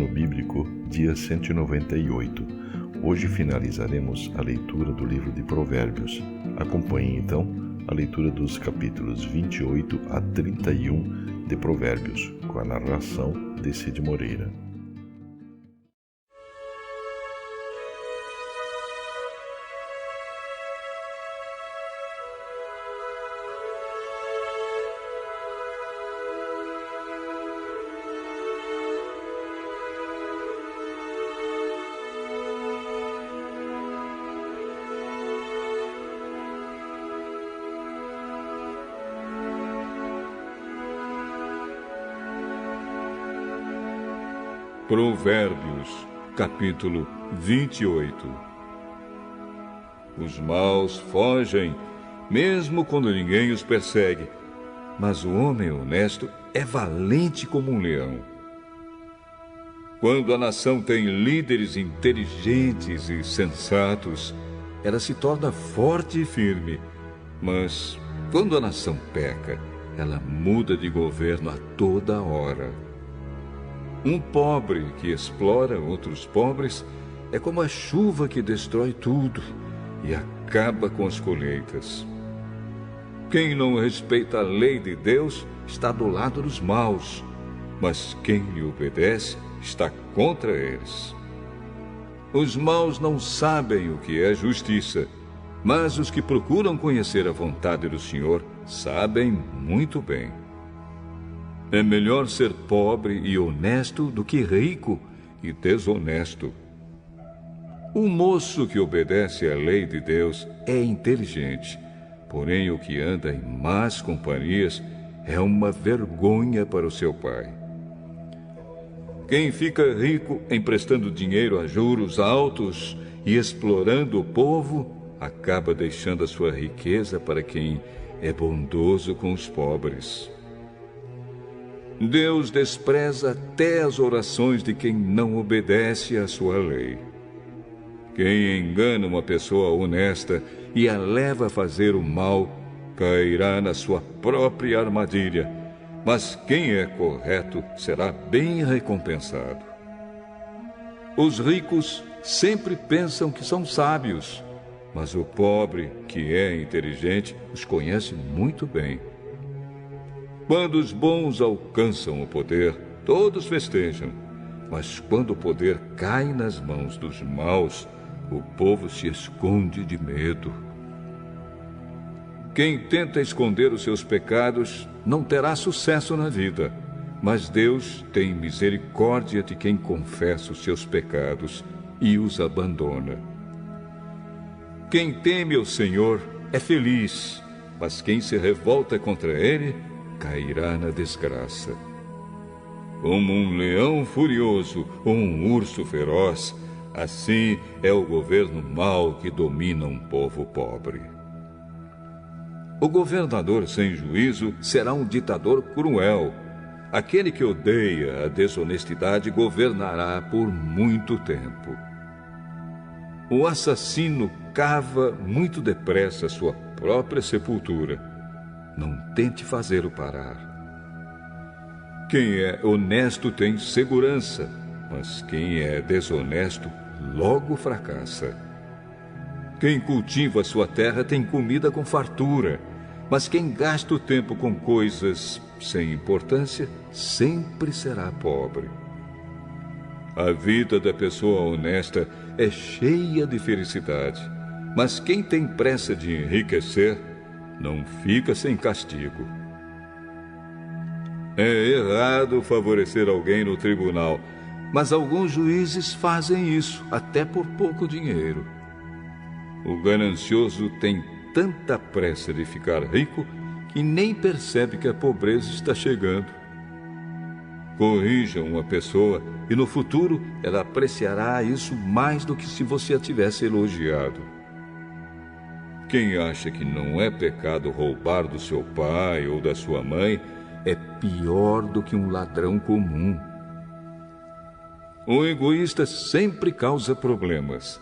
Ano Bíblico, dia 198. Hoje finalizaremos a leitura do livro de Provérbios. Acompanhe então a leitura dos capítulos 28 a 31 de Provérbios, com a narração de Cid Moreira. Provérbios, capítulo 28. Os maus fogem, mesmo quando ninguém os persegue, mas o homem honesto é valente como um leão. Quando a nação tem líderes inteligentes e sensatos, ela se torna forte e firme, mas quando a nação peca, ela muda de governo a toda hora. Um pobre que explora outros pobres é como a chuva que destrói tudo e acaba com as colheitas. Quem não respeita a lei de Deus está do lado dos maus, mas quem lhe obedece está contra eles. Os maus não sabem o que é justiça, mas os que procuram conhecer a vontade do Senhor sabem muito bem. É melhor ser pobre e honesto do que rico e desonesto. O moço que obedece à lei de Deus é inteligente, porém o que anda em más companhias é uma vergonha para o seu pai. Quem fica rico emprestando dinheiro a juros altos e explorando o povo, acaba deixando a sua riqueza para quem é bondoso com os pobres. Deus despreza até as orações de quem não obedece à sua lei. Quem engana uma pessoa honesta e a leva a fazer o mal, cairá na sua própria armadilha, mas quem é correto será bem recompensado. Os ricos sempre pensam que são sábios, mas o pobre, que é inteligente, os conhece muito bem. Quando os bons alcançam o poder, todos festejam. Mas quando o poder cai nas mãos dos maus, o povo se esconde de medo. Quem tenta esconder os seus pecados não terá sucesso na vida, mas Deus tem misericórdia de quem confessa os seus pecados e os abandona. Quem teme ao Senhor é feliz, mas quem se revolta contra Ele cairá na desgraça. Como um leão furioso ou um urso feroz, assim é o governo mau que domina um povo pobre. O governador sem juízo será um ditador cruel. Aquele que odeia a desonestidade governará por muito tempo. O assassino cava muito depressa sua própria sepultura. Não tente fazê-lo parar. Quem é honesto tem segurança, mas quem é desonesto logo fracassa. Quem cultiva sua terra tem comida com fartura, mas quem gasta o tempo com coisas sem importância sempre será pobre. A vida da pessoa honesta é cheia de felicidade, mas quem tem pressa de enriquecer não fica sem castigo. É errado favorecer alguém no tribunal, mas alguns juízes fazem isso, até por pouco dinheiro. O ganancioso tem tanta pressa de ficar rico que nem percebe que a pobreza está chegando. Corrija uma pessoa e no futuro ela apreciará isso mais do que se você a tivesse elogiado. Quem acha que não é pecado roubar do seu pai ou da sua mãe é pior do que um ladrão comum. O egoísta sempre causa problemas.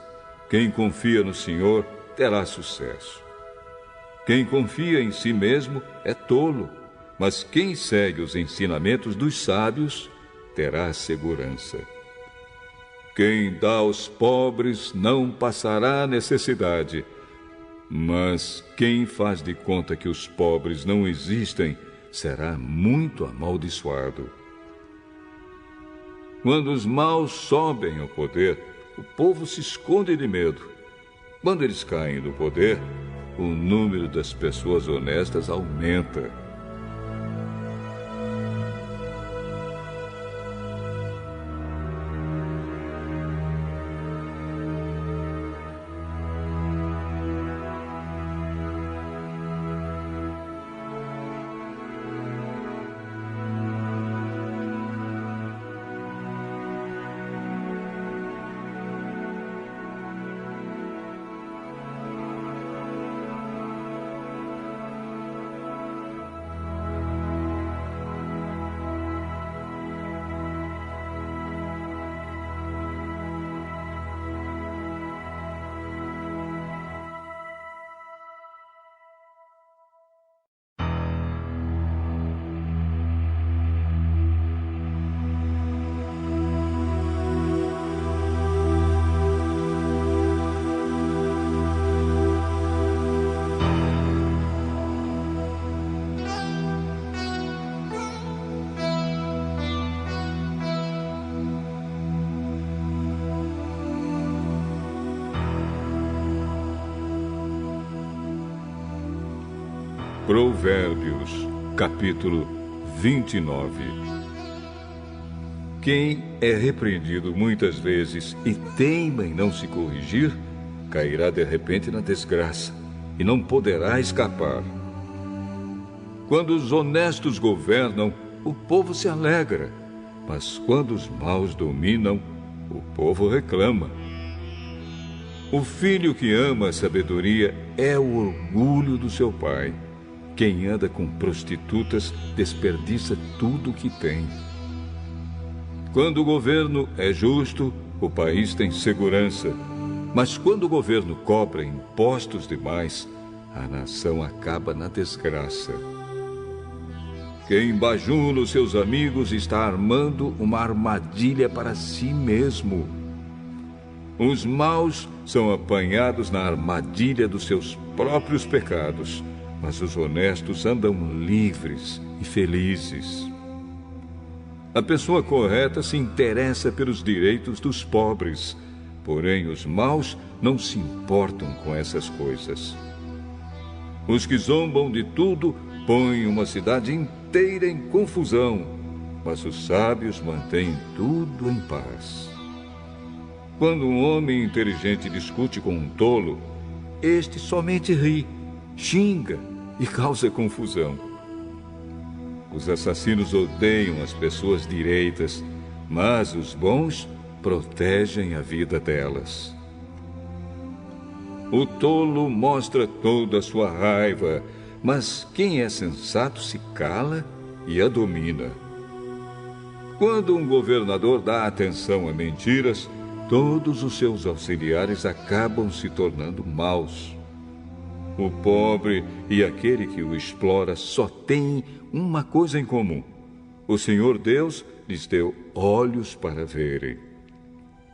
Quem confia no Senhor terá sucesso. Quem confia em si mesmo é tolo, mas quem segue os ensinamentos dos sábios terá segurança. Quem dá aos pobres não passará necessidade, mas quem faz de conta que os pobres não existem será muito amaldiçoado. Quando os maus sobem ao poder, o povo se esconde de medo. Quando eles caem do poder, o número das pessoas honestas aumenta. Provérbios, capítulo 29. Quem é repreendido muitas vezes e teima em não se corrigir, cairá de repente na desgraça e não poderá escapar. Quando os honestos governam, o povo se alegra, mas quando os maus dominam, o povo reclama. O filho que ama a sabedoria é o orgulho do seu pai. Quem anda com prostitutas desperdiça tudo o que tem. Quando o governo é justo, o país tem segurança. Mas quando o governo cobra impostos demais, a nação acaba na desgraça. Quem bajula os seus amigos está armando uma armadilha para si mesmo. Os maus são apanhados na armadilha dos seus próprios pecados, mas os honestos andam livres e felizes. A pessoa correta se interessa pelos direitos dos pobres, porém os maus não se importam com essas coisas. Os que zombam de tudo põem uma cidade inteira em confusão, mas os sábios mantêm tudo em paz. Quando um homem inteligente discute com um tolo, este somente ri, xinga e causa confusão. Os assassinos odeiam as pessoas direitas, mas os bons protegem a vida delas. O tolo mostra toda a sua raiva, mas quem é sensato se cala e a domina. Quando um governador dá atenção a mentiras, todos os seus auxiliares acabam se tornando maus. O pobre e aquele que o explora só têm uma coisa em comum: o Senhor Deus lhes deu olhos para verem.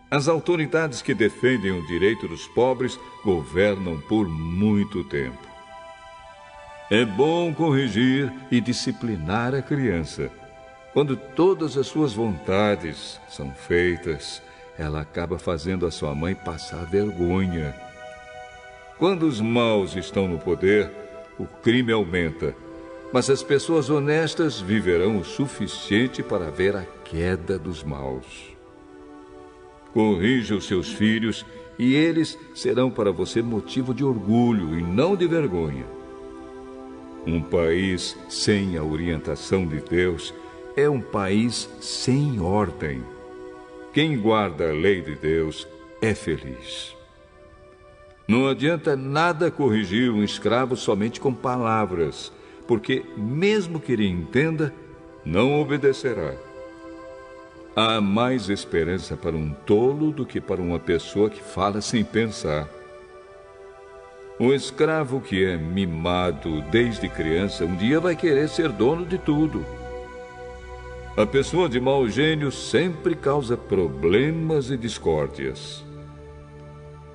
As autoridades que defendem o direito dos pobres governam por muito tempo. É bom corrigir e disciplinar a criança. Quando todas as suas vontades são feitas, ela acaba fazendo a sua mãe passar vergonha. Quando os maus estão no poder, o crime aumenta, mas as pessoas honestas viverão o suficiente para ver a queda dos maus. Corrija os seus filhos e eles serão para você motivo de orgulho e não de vergonha. Um país sem a orientação de Deus é um país sem ordem. Quem guarda a lei de Deus é feliz. Não adianta nada corrigir um escravo somente com palavras, porque, mesmo que ele entenda, não obedecerá. Há mais esperança para um tolo do que para uma pessoa que fala sem pensar. O escravo que é mimado desde criança, um dia vai querer ser dono de tudo. A pessoa de mau gênio sempre causa problemas e discórdias.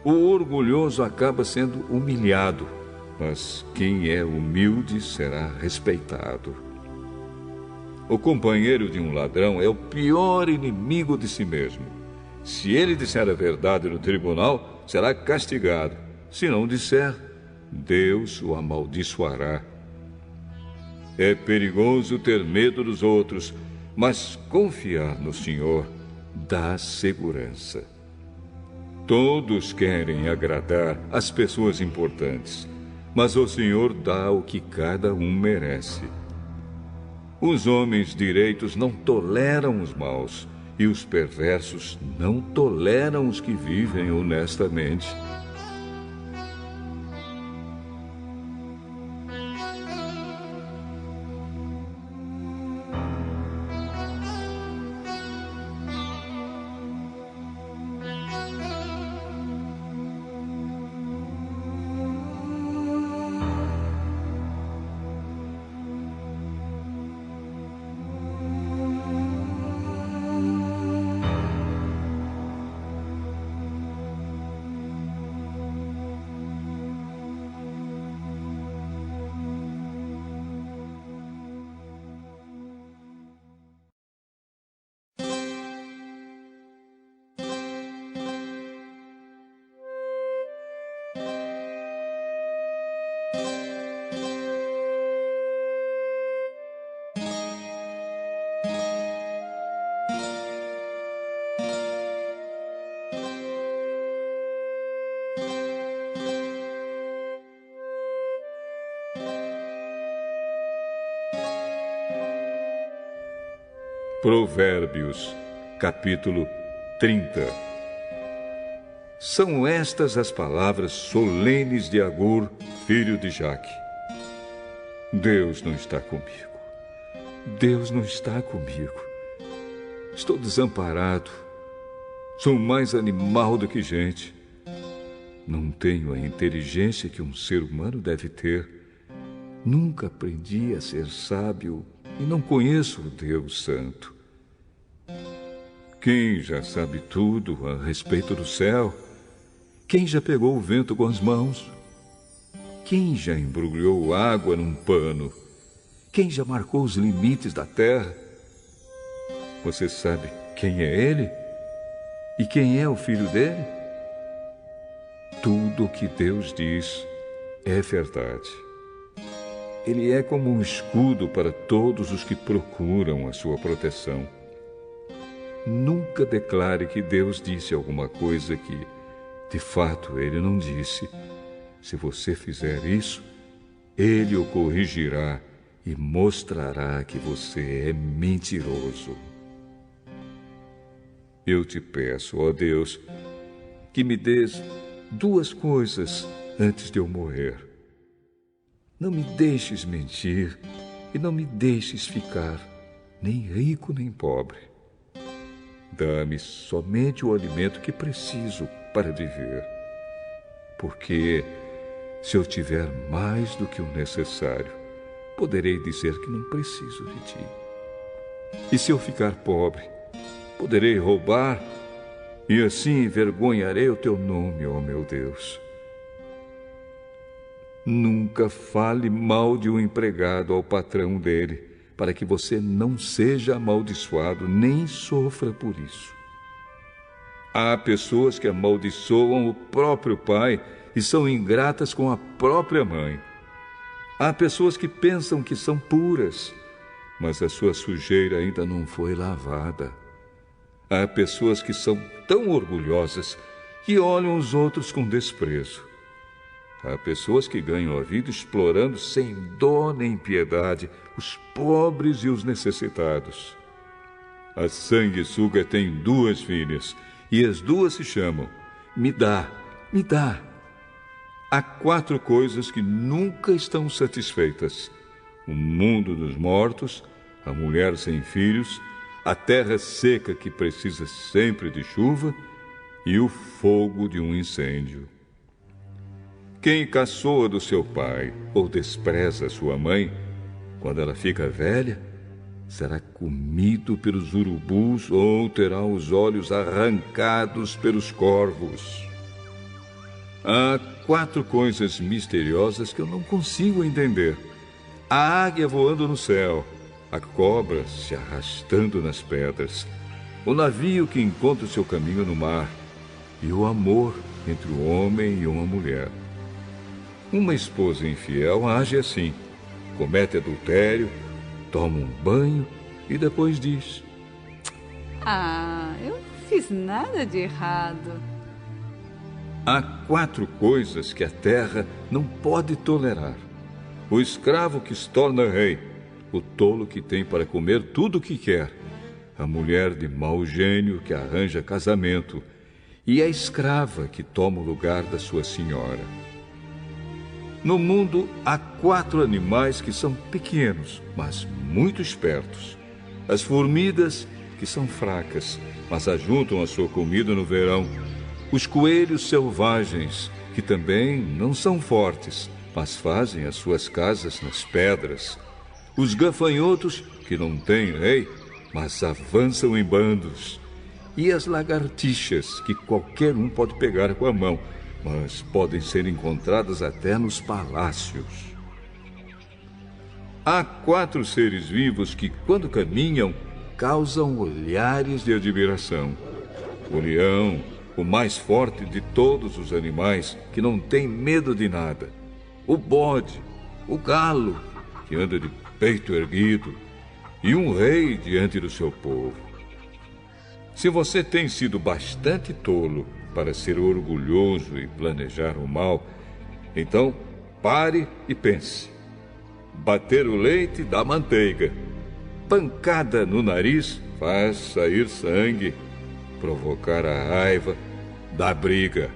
O orgulhoso acaba sendo humilhado, mas quem é humilde será respeitado. O companheiro de um ladrão é o pior inimigo de si mesmo. Se ele disser a verdade no tribunal, será castigado. Se não disser, Deus o amaldiçoará. É perigoso ter medo dos outros, mas confiar no Senhor dá segurança. Todos querem agradar as pessoas importantes, mas o Senhor dá o que cada um merece. Os homens direitos não toleram os maus, e os perversos não toleram os que vivem honestamente. Provérbios, capítulo 30. São estas as palavras solenes de Agur, filho de Jaque. Deus não está comigo. Deus não está comigo. Estou desamparado. Sou mais animal do que gente. Não tenho a inteligência que um ser humano deve ter. Nunca aprendi a ser sábio e não conheço o Deus Santo. Quem já sabe tudo a respeito do céu? Quem já pegou o vento com as mãos? Quem já embrulhou água num pano? Quem já marcou os limites da terra? Você sabe quem é ele? E quem é o filho dele? Tudo o que Deus diz é verdade. Ele é como um escudo para todos os que procuram a sua proteção. Nunca declare que Deus disse alguma coisa que, de fato, ele não disse. Se você fizer isso, ele o corrigirá e mostrará que você é mentiroso. Eu te peço, ó Deus, que me dês 2 coisas antes de eu morrer. Não me deixes mentir e não me deixes ficar nem rico nem pobre. Dá-me somente o alimento que preciso para viver. Porque se eu tiver mais do que o necessário, poderei dizer que não preciso de ti. E se eu ficar pobre, poderei roubar e assim envergonharei o teu nome, ó meu Deus. Nunca fale mal de um empregado ao patrão dele, para que você não seja amaldiçoado, nem sofra por isso. Há pessoas que amaldiçoam o próprio pai e são ingratas com a própria mãe. Há pessoas que pensam que são puras, mas a sua sujeira ainda não foi lavada. Há pessoas que são tão orgulhosas que olham os outros com desprezo. Há pessoas que ganham a vida explorando sem dó nem piedade os pobres e os necessitados. A sanguessuga tem 2 filhas, e as 2 se chamam: me dá, me dá. Há 4 coisas que nunca estão satisfeitas: o mundo dos mortos, a mulher sem filhos, a terra seca que precisa sempre de chuva e o fogo de um incêndio. Quem caçoa do seu pai ou despreza sua mãe, quando ela fica velha, será comido pelos urubus ou terá os olhos arrancados pelos corvos. Há 4 coisas misteriosas que eu não consigo entender. A águia voando no céu, a cobra se arrastando nas pedras, o navio que encontra o seu caminho no mar e o amor entre o homem e uma mulher. Uma esposa infiel age assim, comete adultério, toma um banho e depois diz: eu não fiz nada de errado. Há 4 coisas que a terra não pode tolerar: o escravo que se torna rei, o tolo que tem para comer tudo o que quer, a mulher de mau gênio que arranja casamento e a escrava que toma o lugar da sua senhora. No mundo há 4 animais que são pequenos, mas muito espertos. As formigas, que são fracas, mas ajuntam a sua comida no verão. Os coelhos selvagens, que também não são fortes, mas fazem as suas casas nas pedras. Os gafanhotos, que não têm rei, mas avançam em bandos. E as lagartixas, que qualquer um pode pegar com a mão, mas podem ser encontradas até nos palácios. Há 4 seres vivos que, quando caminham, causam olhares de admiração. O leão, o mais forte de todos os animais, que não tem medo de nada. O bode, o galo, que anda de peito erguido, e um rei diante do seu povo. Se você tem sido bastante tolo para ser orgulhoso e planejar o mal, então pare e pense. Bater o leite dá manteiga. Pancada no nariz faz sair sangue. Provocar a raiva dá briga.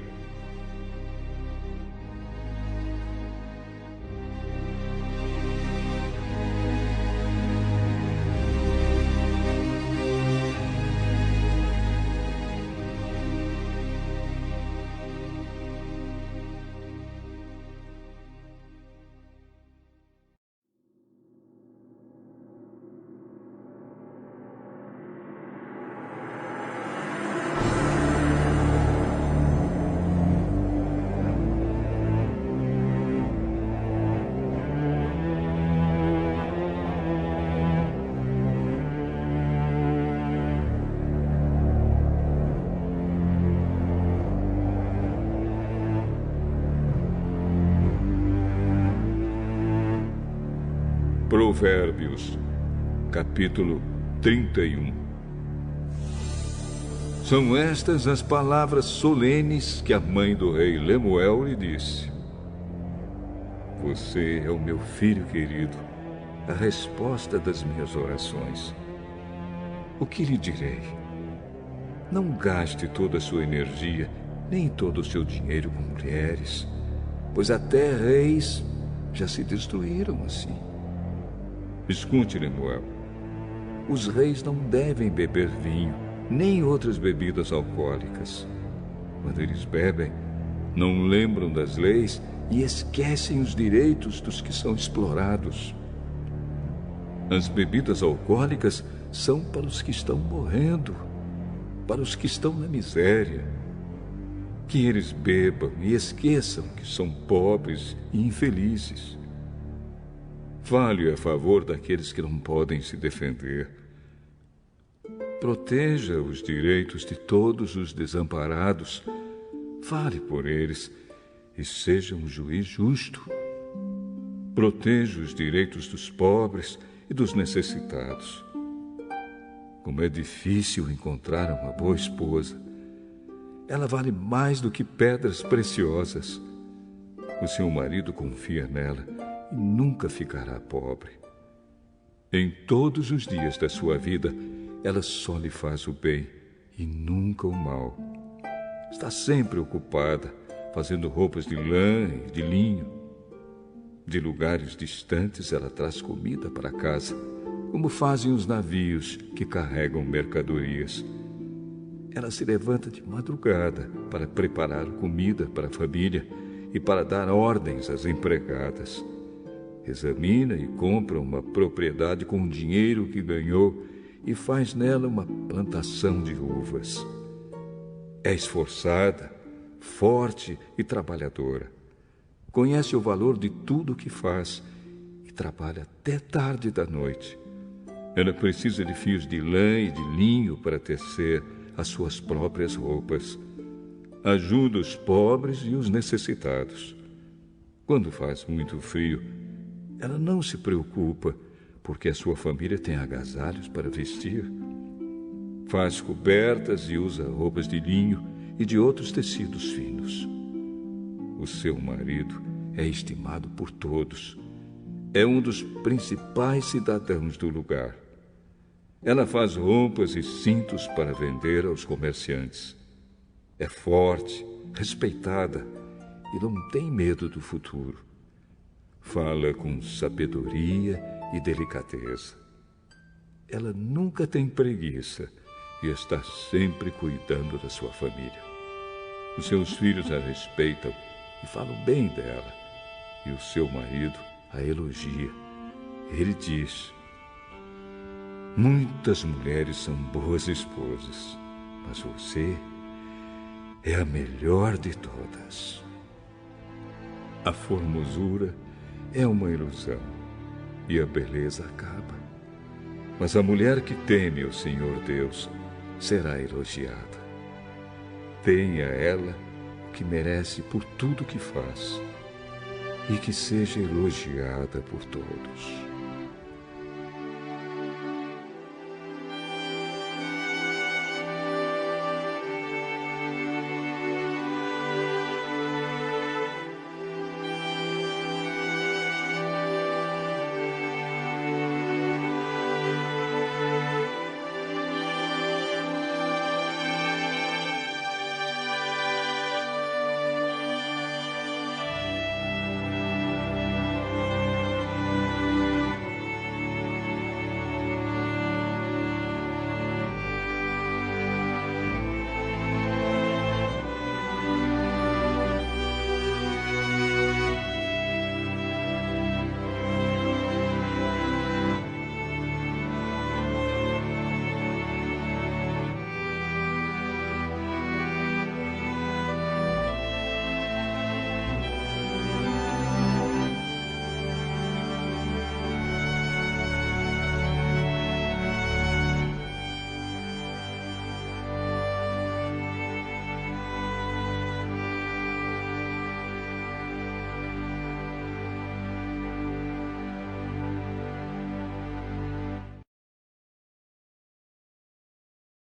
Provérbios, capítulo 31. São estas as palavras solenes que a mãe do rei Lemuel lhe disse: Você é o meu filho querido, a resposta das minhas orações. O que lhe direi? Não gaste toda a sua energia, nem todo o seu dinheiro com mulheres, pois até reis já se destruíram assim. Escute, Lemuel. Os reis não devem beber vinho, nem outras bebidas alcoólicas. Quando eles bebem, não lembram das leis e esquecem os direitos dos que são explorados. As bebidas alcoólicas são para os que estão morrendo, para os que estão na miséria. Que eles bebam e esqueçam que são pobres e infelizes. Fale a favor daqueles que não podem se defender. Proteja os direitos de todos os desamparados. Fale por eles e seja um juiz justo. Proteja os direitos dos pobres e dos necessitados. Como é difícil encontrar uma boa esposa. Ela vale mais do que pedras preciosas. O seu marido confia nela e nunca ficará pobre. Em todos os dias da sua vida, ela só lhe faz o bem e nunca o mal. Está sempre ocupada, fazendo roupas de lã e de linho. De lugares distantes ela traz comida para casa, como fazem os navios que carregam mercadorias. Ela se levanta de madrugada para preparar comida para a família e para dar ordens às empregadas. Examina e compra uma propriedade com o dinheiro que ganhou e faz nela uma plantação de uvas. É esforçada, forte e trabalhadora. Conhece o valor de tudo o que faz e trabalha até tarde da noite. Ela precisa de fios de lã e de linho para tecer as suas próprias roupas. Ajuda os pobres e os necessitados. Quando faz muito frio, ela não se preocupa, porque a sua família tem agasalhos para vestir. Faz cobertas e usa roupas de linho e de outros tecidos finos. O seu marido é estimado por todos. É um dos principais cidadãos do lugar. Ela faz roupas e cintos para vender aos comerciantes. É forte, respeitada e não tem medo do futuro. Fala com sabedoria e delicadeza. Ela nunca tem preguiça e está sempre cuidando da sua família. Os seus filhos a respeitam e falam bem dela, e o seu marido a elogia. Ele diz: muitas mulheres são boas esposas, mas você é a melhor de todas. A formosura é uma ilusão e a beleza acaba. Mas a mulher que teme o Senhor Deus será elogiada. Tenha ela o que merece por tudo que faz e que seja elogiada por todos.